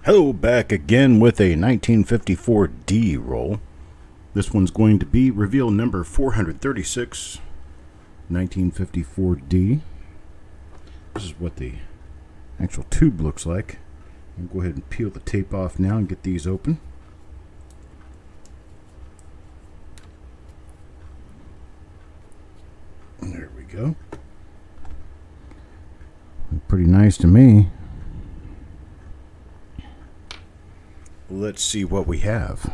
Hello, back again with a 1954 D roll. This one's going to be reveal number 436, 1954 D. This is what the actual tube looks like. I'll go ahead and peel the tape off now and get these open. There we go. Pretty nice to me. Let's see what we have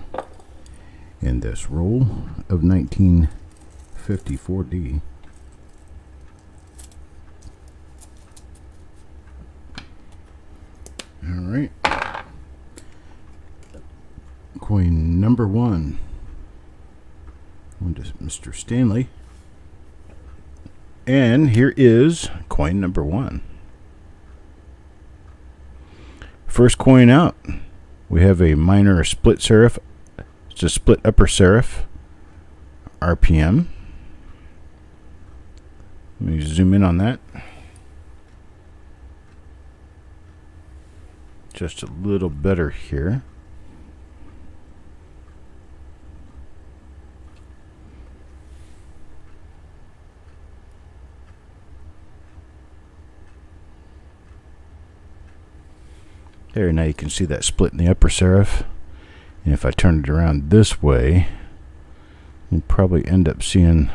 in this roll of 1954D. All right. Coin number one. One to Mr. Stanley. And here is coin number one. First coin out. We have a minor split serif. It's a split upper serif. RPM. Let me zoom in on that. Just a little better here. There, now you can see that split in the upper serif. And if I turn it around this way, we'll probably end up seeing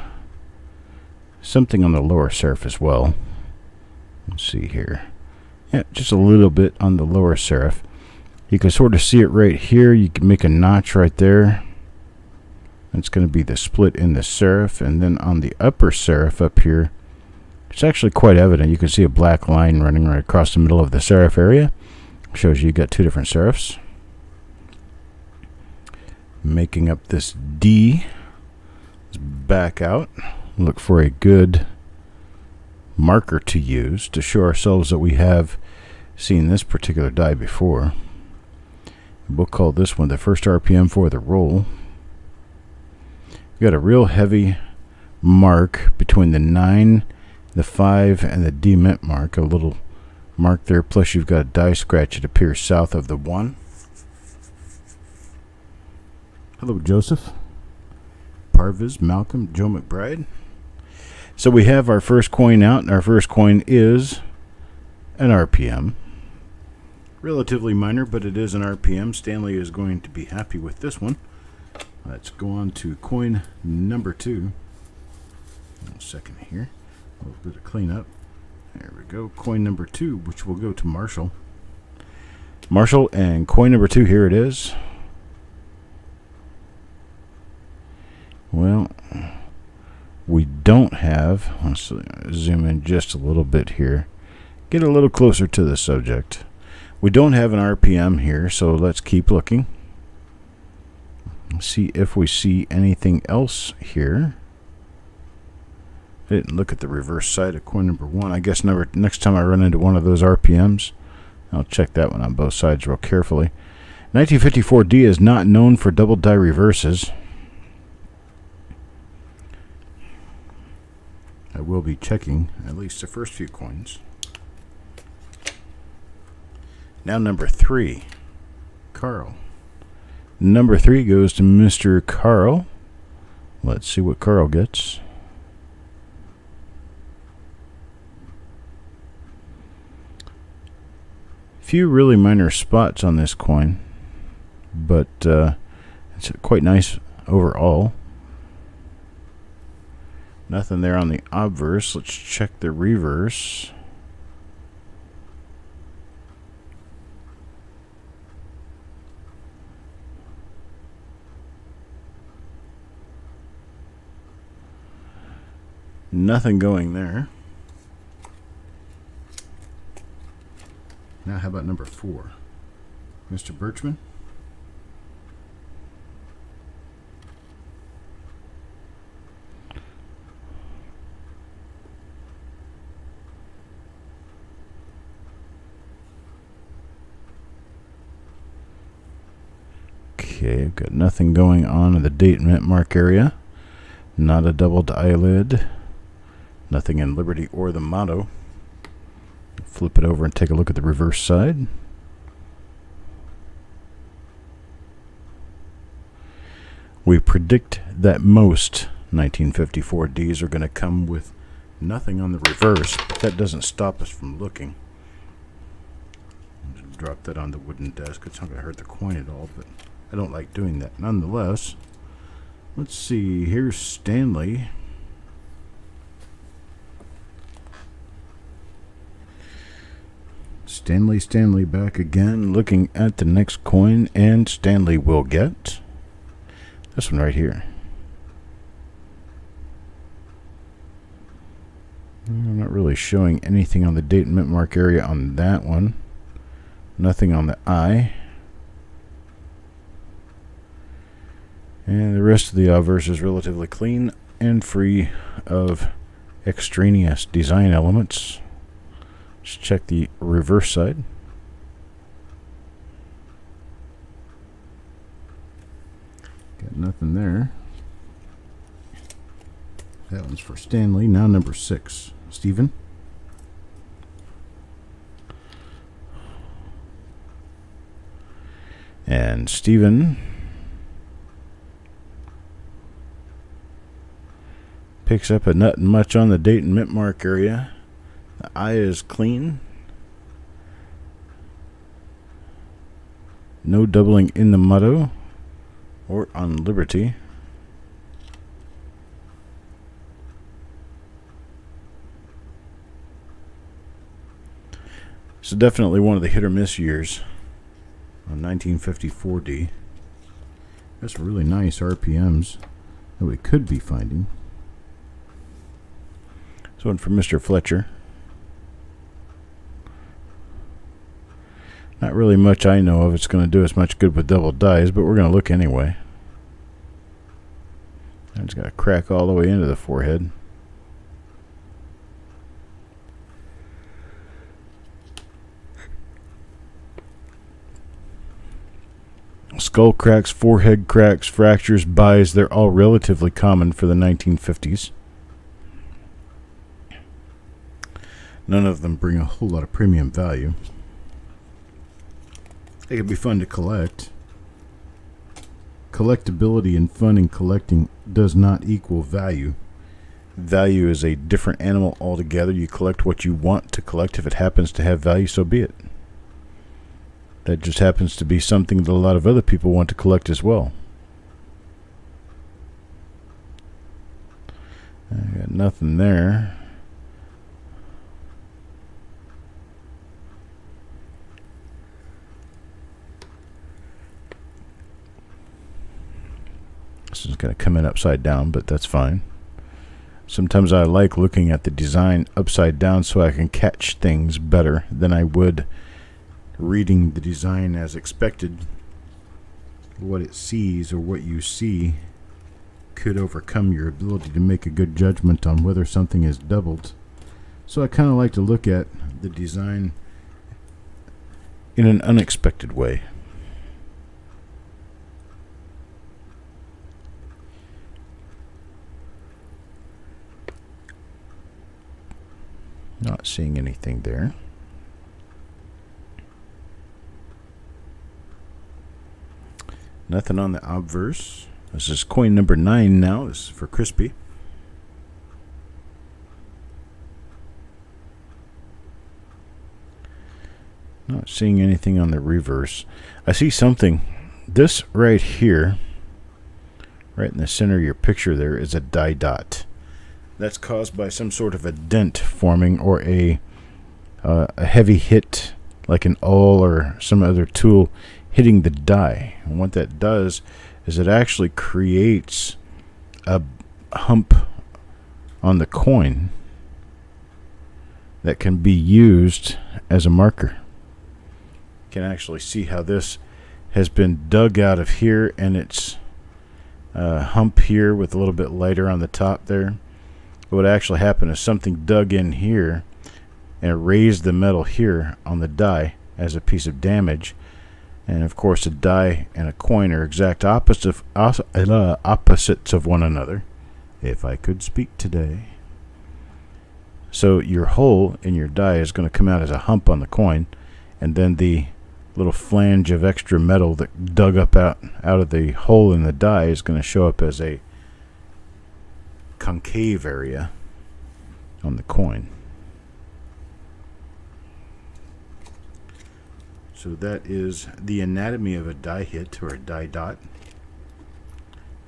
something on the lower serif as well. Let's see here. Yeah, just a little bit on the lower serif. You can sort of see it right here. You can make a notch right there. That's going to be the split in the serif. And then on the upper serif up here, it's actually quite evident. You can see a black line running right across the middle of the serif area. Shows you got two different serifs. Making up this D. Let's back out. Look for a good marker to use to show ourselves that we have seen this particular die before. We'll call this one the first RPM for the roll. You got a real heavy mark between the 9, the 5, and the D mint mark. A little mark there, plus you've got a die scratch. It appears south of the 1. Hello, Joseph, Parviz, Malcolm, Joe McBride. So we have our first coin out, and our first coin is an RPM. Relatively minor, but it is an RPM. Stanley is going to be happy with this one. Let's go on to coin number 2. One second here. A little bit of cleanup. There we go. Coin number 2, which will go to Marshall. Marshall, and coin number 2, here it is. Well, we don't have, let's zoom in just a little bit here. Get a little closer to the subject. We don't have an RPM here, so let's keep looking. See if we see anything else here. I didn't look at the reverse side of coin number 1. I guess next time I run into one of those RPMs, I'll check that one on both sides real carefully. 1954D is not known for double die reverses. I will be checking at least the first few coins. Now number 3, Carl. Number 3 goes to Mr. Carl. Let's see what Carl gets. Few really minor spots on this coin, but it's quite nice overall. Nothing there on the obverse. Let's check the reverse. Nothing going there. Now how about number 4? Mr. Birchman? Okay, I've got nothing going on in the date mint mark area. Not a doubled eyelid. Nothing in Liberty or the motto. Flip it over and take a look at the reverse side. We predict that most 1954 Ds are going to come with nothing on the reverse, but that doesn't stop us from looking. Just drop that on the wooden desk. It's not going to hurt the coin at all, but I don't like doing that. Nonetheless, let's see. Here's Stanley. Stanley back again, looking at the next coin, and Stanley will get this one right here. I'm not really showing anything on the date and mint mark area on that one. Nothing on the eye. And the rest of the obverse is relatively clean and free of extraneous design elements. Let's check the reverse side. Got nothing there. That one's for Stanley. Now number 6. Stephen. And Stephen picks up a nut and much on the date and mint mark area. The eye is clean. No doubling in the motto or on Liberty. So definitely one of the hit or miss years on 1954D. There's some really nice RPMs that we could be finding. This one from Mr. Fletcher. Not really much I know of it's going to do as much good with double dies, but we're going to look anyway. And it's got a crack all the way into the forehead. Skull cracks, forehead cracks, fractures, buys, they're all relatively common for the 1950s. None of them bring a whole lot of premium value. They can be fun to collect. Collectability and fun in collecting does not equal value. Value is a different animal altogether. You collect what you want to collect. If it happens to have value, so be it. That just happens to be something that a lot of other people want to collect as well. I got nothing there. This is going to come in upside down, but that's fine. Sometimes I like looking at the design upside down so I can catch things better than I would reading the design as expected. What it sees or what you see could overcome your ability to make a good judgment on whether something is doubled. So I kind of like to look at the design in an unexpected way. Not seeing anything there. Nothing on the obverse. This is coin number 9 now. This is for Crispy. Not seeing anything on the reverse. I see something. This right here, right in the center of your picture there, is a die dot. That's caused by some sort of a dent forming or a heavy hit, like an awl or some other tool hitting the die. And what that does is it actually creates a hump on the coin that can be used as a marker. You can actually see how this has been dug out of here, and it's a hump here with a little bit lighter on the top there. What actually happened is something dug in here and raised the metal here on the die as a piece of damage. And of course, a die and a coin are exact opposites of one another, if I could speak today. So your hole in your die is going to come out as a hump on the coin, and then the little flange of extra metal that dug up out of the hole in the die is going to show up as a concave area on the coin. So that is the anatomy of a die hit or a die dot.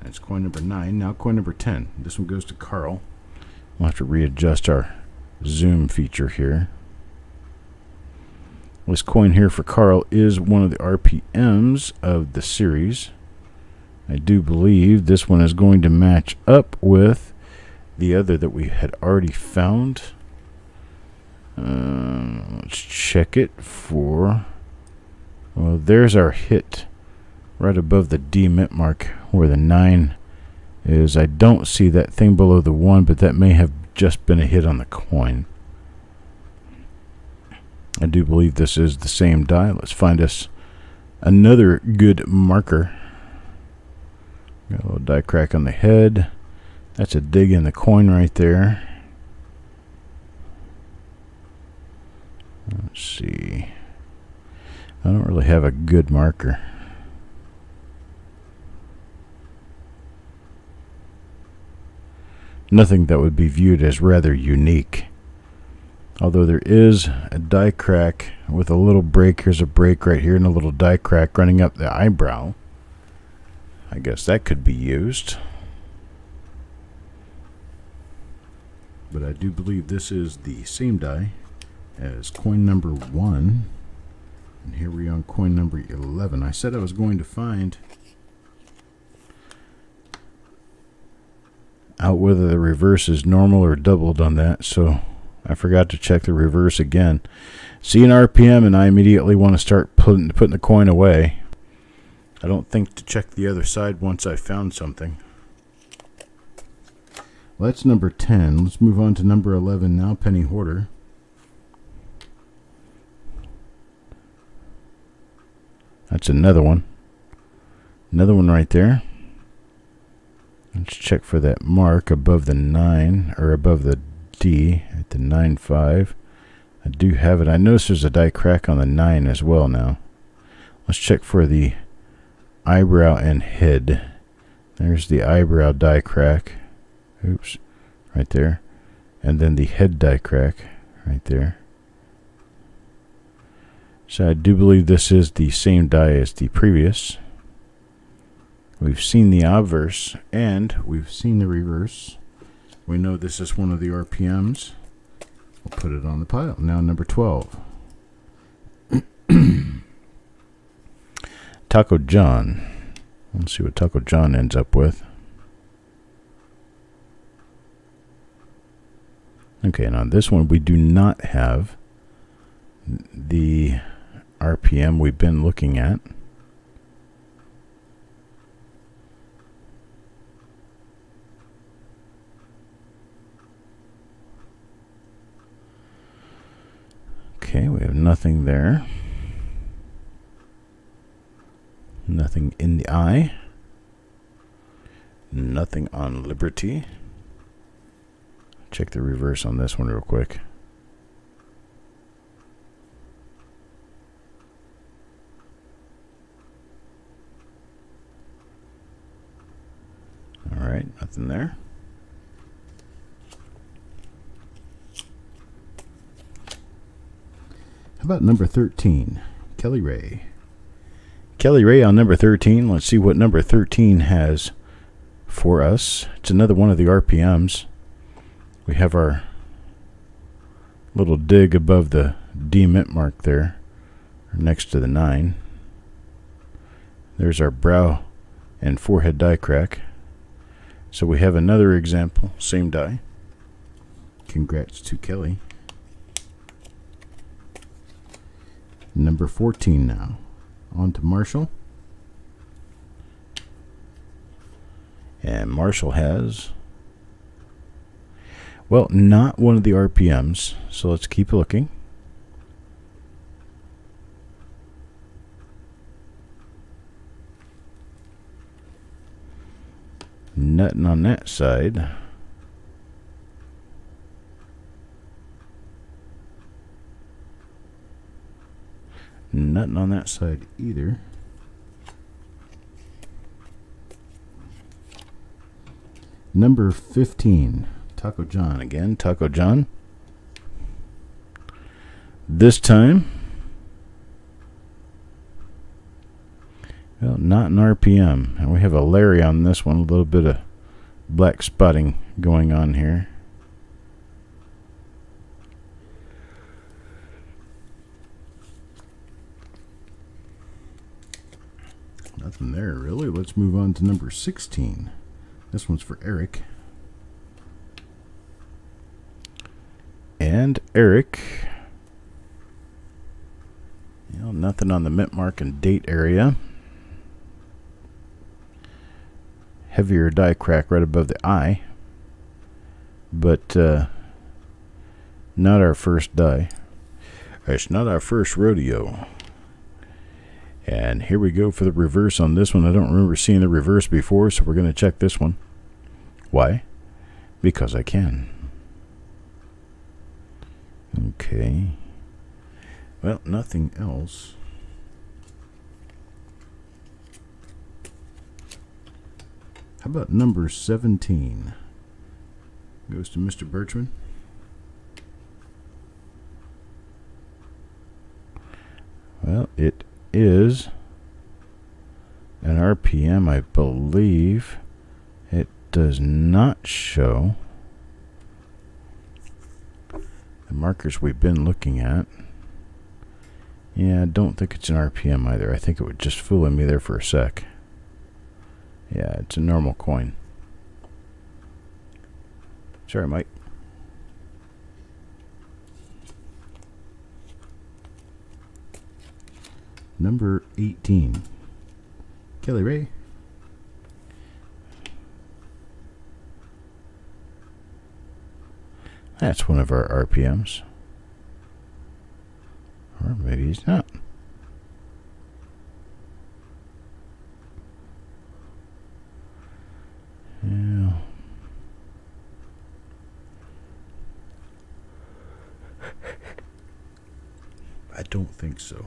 That's coin number 9. Now coin number 10. This one goes to Carl. We'll have to readjust our zoom feature here. This coin here for Carl is one of the RPMs of the series. I do believe this one is going to match up with the other that we had already found. Let's check it for... Well, there's our hit right above the D mint mark where the 9 is. I don't see that thing below the 1, but that may have just been a hit on the coin. I do believe this is the same die. Let's find us another good marker. Got a little die crack on the head. That's a dig in the coin right there. Let's see. I don't really have a good marker. Nothing that would be viewed as rather unique. Although there is a die crack with a little break. Here's a break right here and a little die crack running up the eyebrow. I guess that could be used. But I do believe this is the same die as coin number 1. And here we are on coin number 11. I said I was going to find out whether the reverse is normal or doubled on that, so I forgot to check the reverse again. See an RPM and I immediately want to start putting the coin away. I don't think to check the other side once I found something. Well, that's number 10. Let's move on to number 11 now, penny hoarder. That's another one. Another one right there. Let's check for that mark above the 9, or above the D at the 9.5. I do have it. I notice there's a die crack on the 9 as well now. Let's check for the eyebrow and head. There's the eyebrow die crack. Oops. Right there. And then the head die crack right there. So I do believe this is the same die as the previous. We've seen the obverse and we've seen the reverse. We know this is one of the RPMs. We'll put it on the pile. Now number 12. Taco John. Let's see what Taco John ends up with. Okay, and on this one we do not have the RPM we've been looking at. Okay, we have nothing there. Nothing in the eye. Nothing on Liberty. Check the reverse on this one real quick. Alright, nothing there. How about number 13? Kelly Ray. Kelly Ray on number 13. Let's see what number 13 has for us. It's another one of the RPMs. We have our little dig above the D mint mark there, next to the 9. There's our brow and forehead die crack. So we have another example, same die. Congrats to Kelly. Number 14 now. On to Marshall. And Marshall has, well, not one of the RPMs, so let's keep looking. Nothing on that side. Nothing on that side either. Number 15. Taco John again. Taco John. This time, well, not an RPM. And we have a Larry on this one. A little bit of black spotting going on here. Nothing there, really. Let's move on to number 16. This one's for Eric. And Eric, you know, nothing on the mint mark and date area. Heavier die crack right above the eye, but not our first die. It's not our first rodeo. And here we go for the reverse on this one. I don't remember seeing the reverse before, so we're going to check this one. Why? Because I can. Okay. Well, nothing else. How about number 17? Goes to Mr. Birchman. Well, it is an RPM, I believe. It does not show the markers we've been looking at. Yeah, I don't think it's an RPM either. I think it was just fooling me there for a sec. Yeah, it's a normal coin. Sorry, Mike. Number 18. Kelly Ray. That's one of our RPMs. Or maybe he's not. Yeah. I don't think so.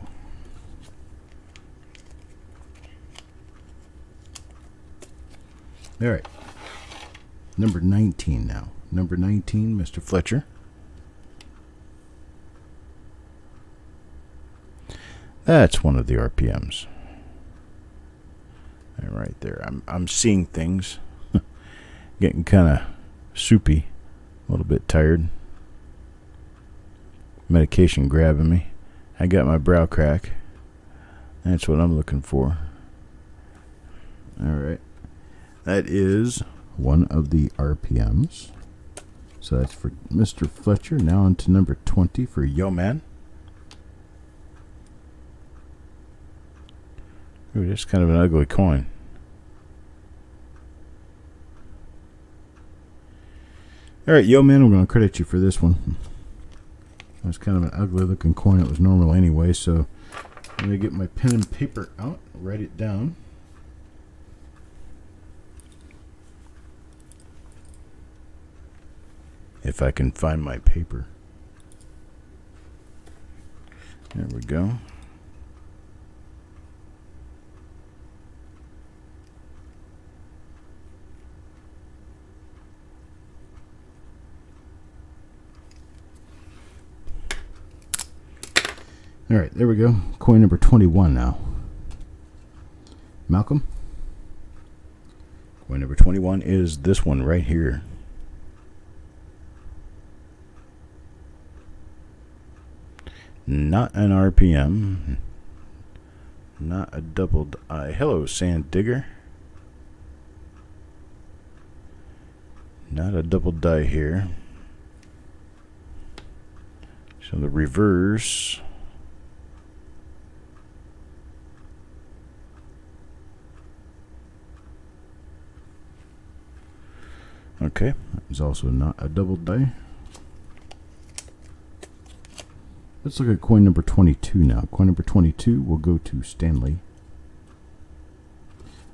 All right. Number 19 now. Number 19, Mr. Fletcher. That's one of the RPMs. Right there. I'm seeing things. Getting kind of soupy. A little bit tired. Medication grabbing me. I got my brow crack. That's what I'm looking for. All right. That is one of the RPMs. So that's for Mr. Fletcher. Now on to number 20 for Yo Man. Ooh, that's kind of an ugly coin. All right, Yo Man, I'm going to credit you for this one. That's kind of an ugly looking coin. It was normal anyway, so I'm going to get my pen and paper out, write it down. If I can find my paper. There we go. All right, there we go. Coin number 21 now. Malcolm? Coin number 21 is this one right here. Not an RPM. Not a doubled I. Hello, Sand Digger. Not a double die here. So the reverse. Okay, it's also not a double die. Let's look at coin number 22 now. Coin number 22 will go to Stanley.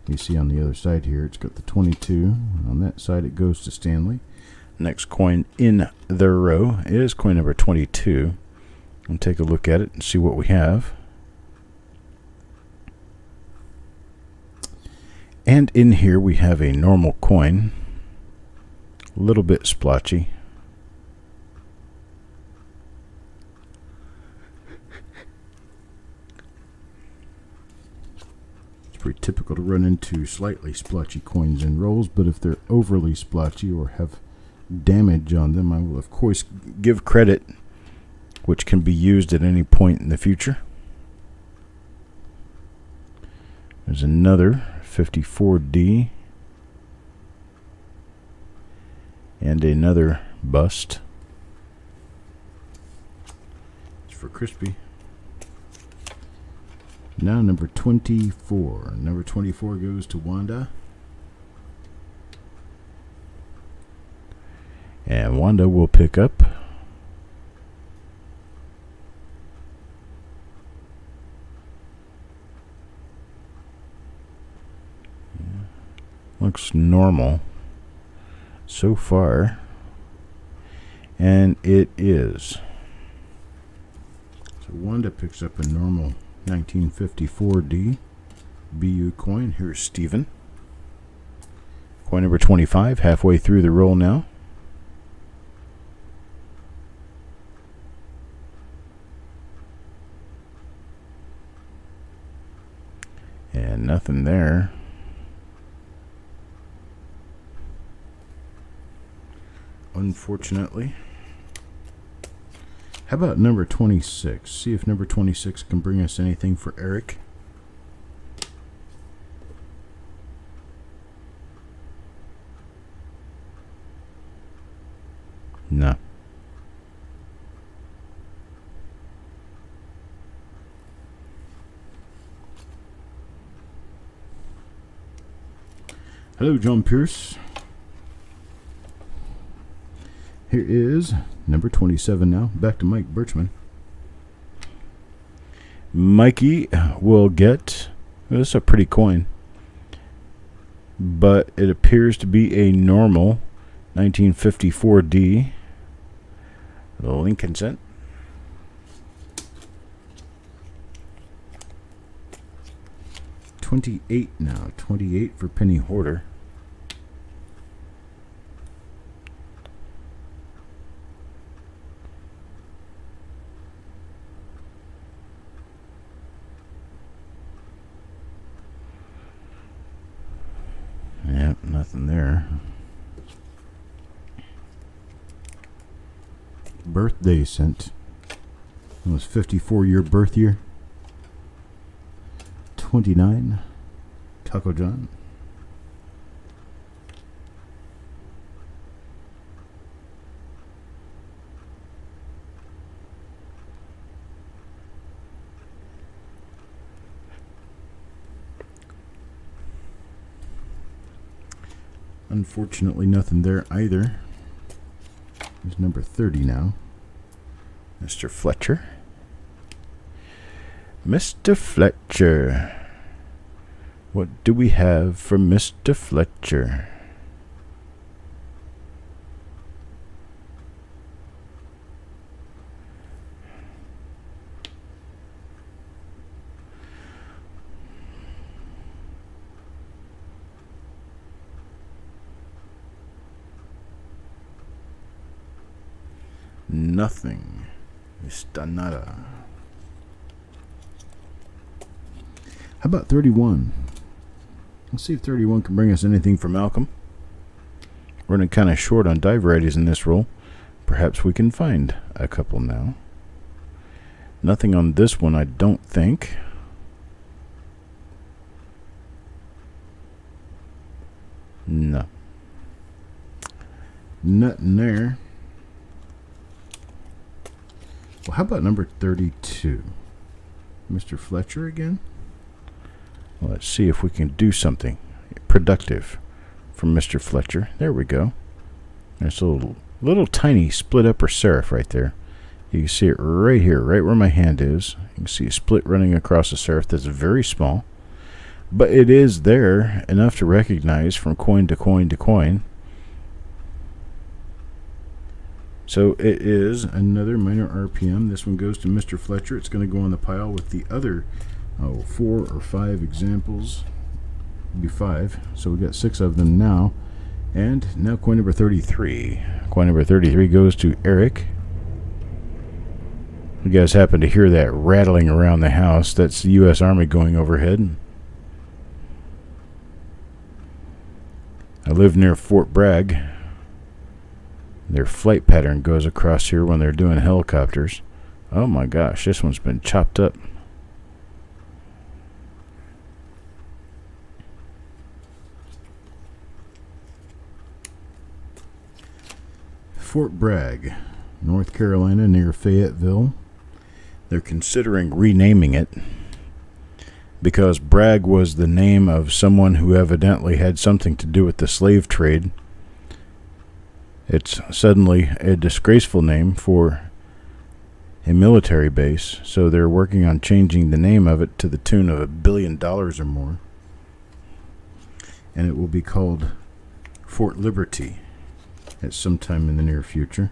You see on the other side here, it's got the 22. On that side, it goes to Stanley. Next coin in the row is coin number 22. And take a look at it and see what we have. And in here we have a normal coin, a little bit splotchy. It's pretty typical to run into slightly splotchy coins in rolls, but if they're overly splotchy or have damage on them, I will of course give credit, which can be used at any point in the future. There's another 54D and another bust. It's for Crispy. Now number 24. Number 24 goes to Wanda. And Wanda will pick up looks normal so far, and it is. So Wanda picks up a normal 1954D BU coin. Here's Steven. Coin number 25, halfway through the roll now. And nothing there. Unfortunately. How about number 26? See if number 26 can bring us anything for Eric. No. Hello, John Pierce. Here is number 27 now. Back to Mike Birchman. Mikey will get... Well, this is a pretty coin. But it appears to be a normal 1954D. The Lincoln cent. $28 now. $28 for Penny Hoarder. Yep, nothing there. Birthday cent. It was 54-year birth year. 29. Taco John. Unfortunately, nothing there either. There's number 30 now. Mr. Fletcher. Mr. Fletcher. What do we have for Mr. Fletcher? Nothing. Está nada. How about 31? Let's see if 31 can bring us anything for Malcolm. Running kind of short on die varieties in this roll. Perhaps we can find a couple now. Nothing on this one, I don't think. No. Nothing there. Well, how about number 32? Mr. Fletcher again? Well, let's see if we can do something productive from Mr. Fletcher. There we go. There's a little tiny split upper serif right there. You can see it right here, right where my hand is. You can see a split running across the serif that's very small. But it is there enough to recognize from coin to coin to coin. So it is another minor RPM. This one goes to Mr. Fletcher. It's going to go on the pile with the other 4 or 5 examples It'd be 5. So we got 6 of them now. And now coin number 33. Coin number 33 goes to Eric. You guys happen to hear that rattling around the house? That's the U.S. Army going overhead. I live near Fort Bragg. Their flight pattern goes across here when they're doing helicopters. Oh my gosh, this one's been chopped up. Fort Bragg, North Carolina, near Fayetteville. They're considering renaming it because Bragg was the name of someone who evidently had something to do with the slave trade. It's suddenly a disgraceful name for a military base, so they're working on changing the name of it to the tune of $1 billion or more. And it will be called Fort Liberty at some time in the near future.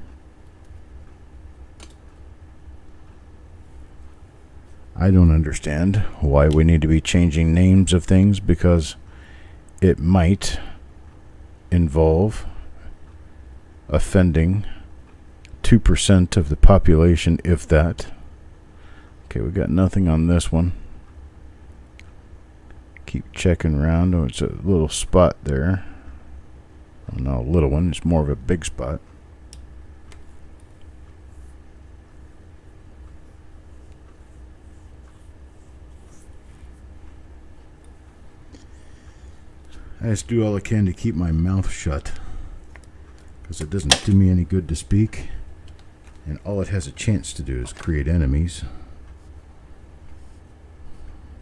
I don't understand why we need to be changing names of things, because it might involve offending 2% of the population, if that. Okay, we got nothing on this one. Keep checking around. Oh, it's a little spot there. Oh, no, a little one. It's more of a big spot. I just do all I can to keep my mouth shut, because it doesn't do me any good to speak, and all it has a chance to do is create enemies.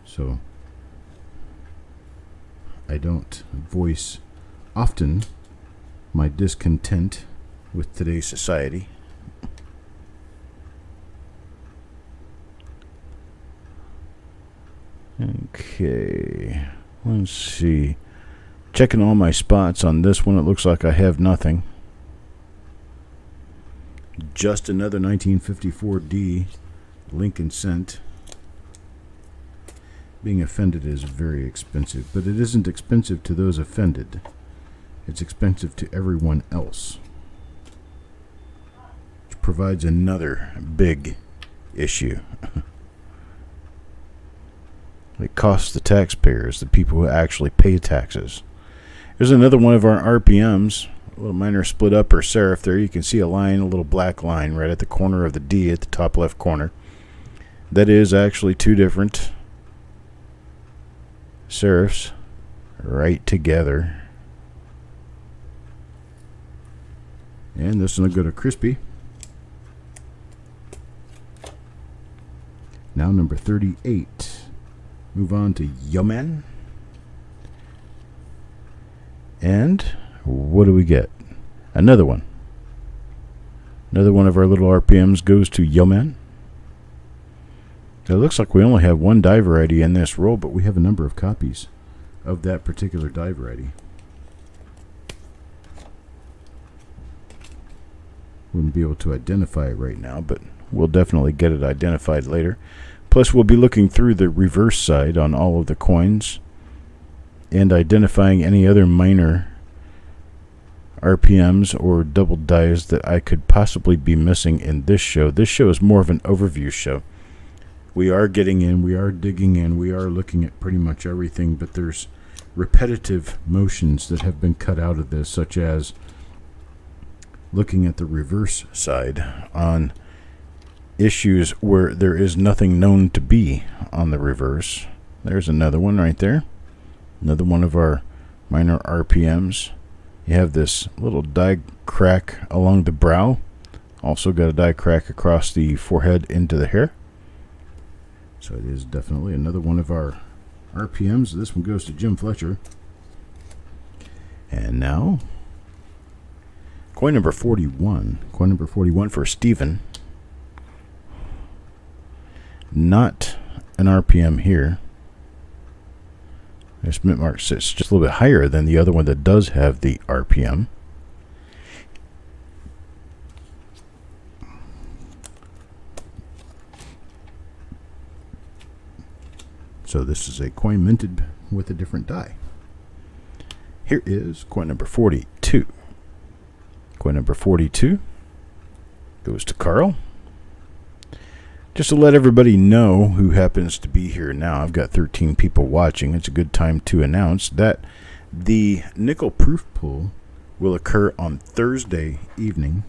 So I don't voice often my discontent with today's society. Okay, let's see. Checking all my spots on this one, it looks like I have nothing. Just another 1954D Lincoln cent. Being offended is very expensive, but it isn't expensive to those offended. It's expensive to everyone else, which provides another big issue. It costs the taxpayers, the people who actually pay taxes. There's another one of our RPMs, a little minor split up or serif there. You can see a line, a little black line right at the corner of the D at the top left corner. That is actually 2 different serifs right together. And this one will go to Crispy. Now number 38. Move on to Yeoman. And what do we get? Another one. Another one of our little RPMs goes to Yeoman. It looks like we only have one die variety in this roll, but we have a number of copies of that particular die variety. Wouldn't be able to identify it right now, but we'll definitely get it identified later. Plus, we'll be looking through the reverse side on all of the coins and identifying any other minor RPMs or double dies that I could possibly be missing in this show. This show is more of an overview show. We are getting in, we are digging in, we are looking at pretty much everything, but there's repetitive motions that have been cut out of this, such as looking at the reverse side on issues where there is nothing known to be on the reverse. There's another one right there. Another one of our minor RPMs. You have this little die crack along the brow. Also got a die crack across the forehead into the hair. So it is definitely another one of our RPMs. This one goes to Jim Fletcher. And now, coin number 41. Coin number 41 for Stephen. Not an RPM here. This mint mark sits just a little bit higher than the other one that does have the RPM. So this is a coin minted with a different die. Here is coin number 42. Coin number 42 goes to Carl. Just to let everybody know who happens to be here now, I've got 13 people watching. It's a good time to announce that the nickel proof pull will occur on Thursday evening.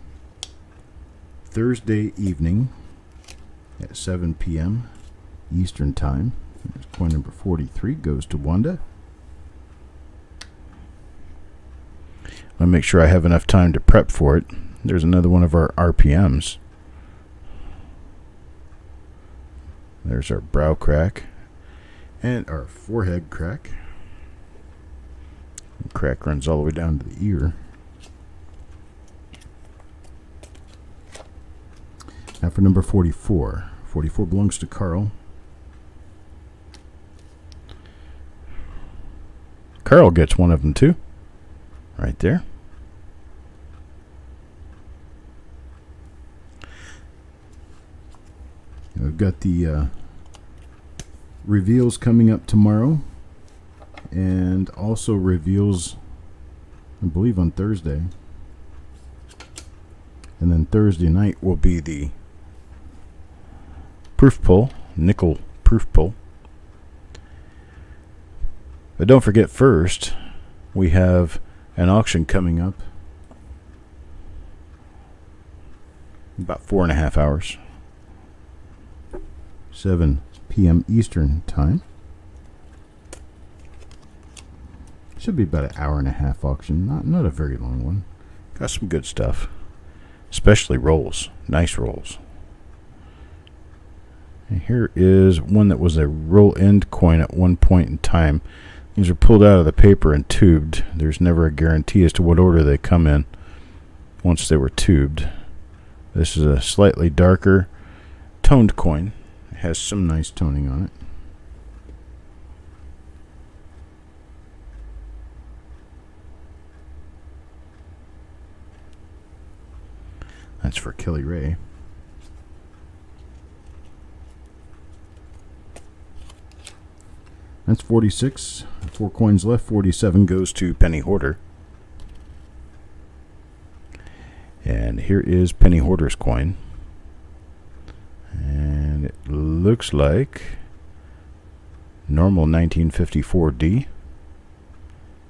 Thursday evening at 7 p.m. Eastern Time. There's coin number 43 goes to Wanda. I'll make sure I have enough time to prep for it. There's another one of our RPMs. There's our brow crack and our forehead crack. The crack runs all the way down to the ear. Now for number 44. 44 belongs to Carl. Carl gets one of them too. Right there. We've got the reveals coming up tomorrow, and also reveals, I believe, on Thursday. And then Thursday night will be the proof pull, nickel proof pull. But don't forget, first, we have an auction coming up. About 4.5 hours. 7 p.m. Eastern Time. Should be about an hour and a half auction. Not a very long one. Got some good stuff. Especially rolls. Nice rolls. And here is one that was a roll end coin at one point in time. These are pulled out of the paper and tubed. There's never a guarantee as to what order they come in once they were tubed. This is a slightly darker toned coin. It has some nice toning on it. That's for Kelly Ray. That's 46. 4 coins left. 47 goes to Penny Hoarder. And here is Penny Hoarder's coin. And it looks like normal 1954D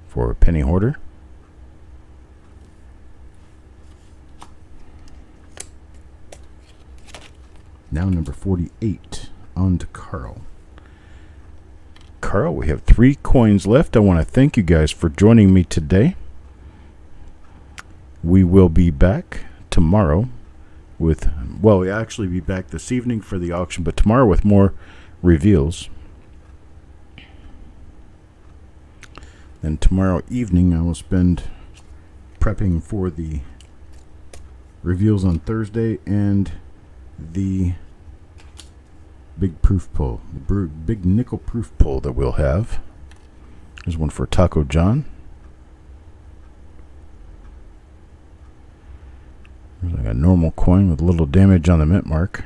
for Penny Hoarder. Now number 48, on to Carl. Carl, we have 3 coins left. I want to thank you guys for joining me today. We will be back tomorrow with, well, we'll actually be back this evening for the auction, but tomorrow with more reveals. Then tomorrow evening I will spend prepping for the reveals on Thursday and the big proof pull, the big nickel proof pull that we'll have. There's one for Taco John. There's like a normal coin with a little damage on the mint mark.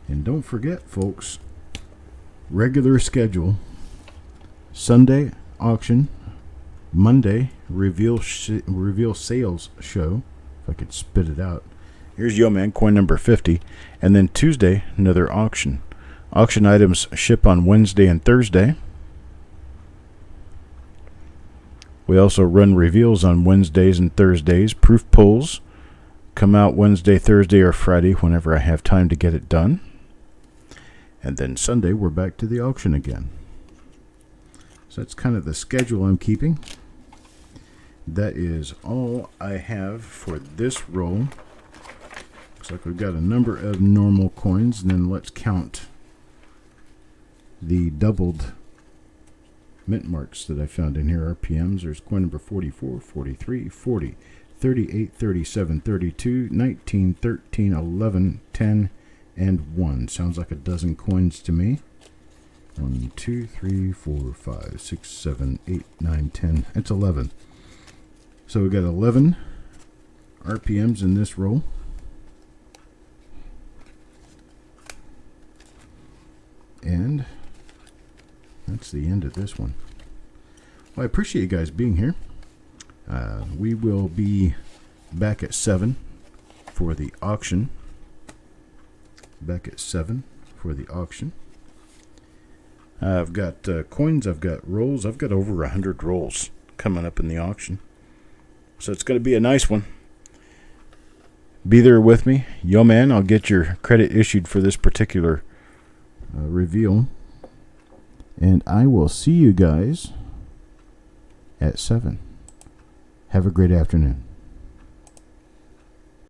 And don't forget, folks, regular schedule. Sunday auction, Monday reveal sales show. If I could spit it out. Here's Yo Man, coin number 50, and then Tuesday another auction. Auction items ship on Wednesday and Thursday. We also run reveals on Wednesdays and Thursdays. Proof pulls come out Wednesday, Thursday, or Friday whenever I have time to get it done. And then Sunday we're back to the auction again. So that's kind of the schedule I'm keeping. That is all I have for this roll. Looks like we've got a number of normal coins, and then let's count the doubled mint marks that I found in here. RPMs. There's coin number 44, 43, 40, 38, 37, 32, 19, 13, 11, 10, and 1. Sounds like a dozen coins to me. 1, 2, 3, 4, 5, 6, 7, 8, 9, 10. It's 11. So we got 11 RPMs in this roll. that's the end of this one. Well, I appreciate you guys being here. We will be back at 7 for the auction. Back at 7 for the auction. I've got coins, I've got rolls. I've got over 100 rolls coming up in the auction. So it's going to be a nice one. Be there with me. Yo, man, I'll get your credit issued for this particular reveal. And I will see you guys at 7. Have a great afternoon.